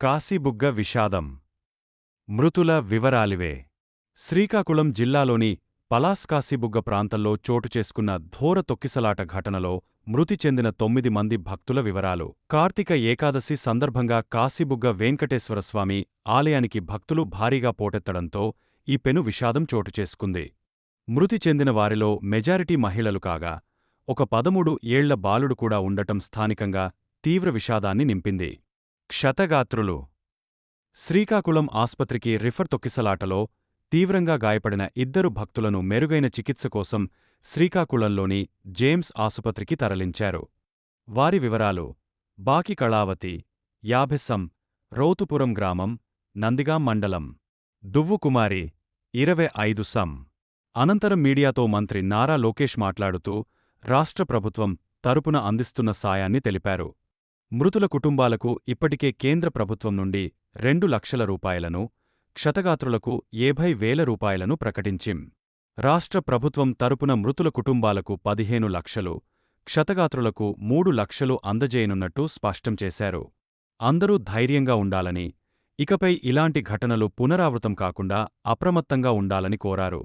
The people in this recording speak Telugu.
కాశీబుగ్గ విషాదం. మృతుల వివరాలివే. శ్రీకాకుళం జిల్లాలోని పలాస్ కాశీబుగ్గ ప్రాంతంలో చోటుచేసుకున్న ఘోర తొక్కిసలాట ఘటనలో మృతి చెందిన 9 మంది భక్తుల వివరాలు. కార్తీక ఏకాదశి సందర్భంగా కాశీబుగ్గ వెంకటేశ్వరస్వామి ఆలయానికి భక్తులు భారీగా పోటెత్తడంతో ఈ పెను విషాదం చోటుచేసుకుంది. మృతి చెందిన వారిలో మెజారిటీ మహిళలు కాగా, ఒక 13 ఏళ్ల బాలుడు కూడా ఉండటం స్థానికంగా తీవ్ర విషాదాన్ని నింపింది. క్షతగాత్రులు. శ్రీకాకుళం ఆస్పత్రికి రిఫర్. తొక్కిసలాటలో తీవ్రంగా గాయపడిన 2 భక్తులను మెరుగైన చికిత్స కోసం శ్రీకాకుళంలోని జేమ్స్ ఆసుపత్రికి తరలించారు. వారి వివరాలు: బాకి కళావతి, 50 సం, రౌతుపురం గ్రామం, నందిగాం మండలం. దువ్వు కుమారి, 25 సం. అనంతరం మీడియాతో మంత్రి నారా లోకేష్ మాట్లాడుతూ రాష్ట్ర ప్రభుత్వం తరపున అందిస్తున్న సాయాన్ని తెలిపారు. మృతుల కుటుంబాలకు ఇప్పటికే కేంద్ర ప్రభుత్వం నుండి 2 లక్షల రూపాయలను, క్షతగాత్రులకు 50,000 రూపాయలను ప్రకటించిం. రాష్ట్ర ప్రభుత్వం తరపున మృతుల కుటుంబాలకు 15 లక్షలు, క్షతగాత్రులకు 3 లక్షలు అందజేయనున్నట్టు స్పష్టం చేశారు. అందరూ ధైర్యంగా ఉండాలని, ఇకపై ఇలాంటి ఘటనలు పునరావృతం కాకుండా అప్రమత్తంగా ఉండాలని కోరారు.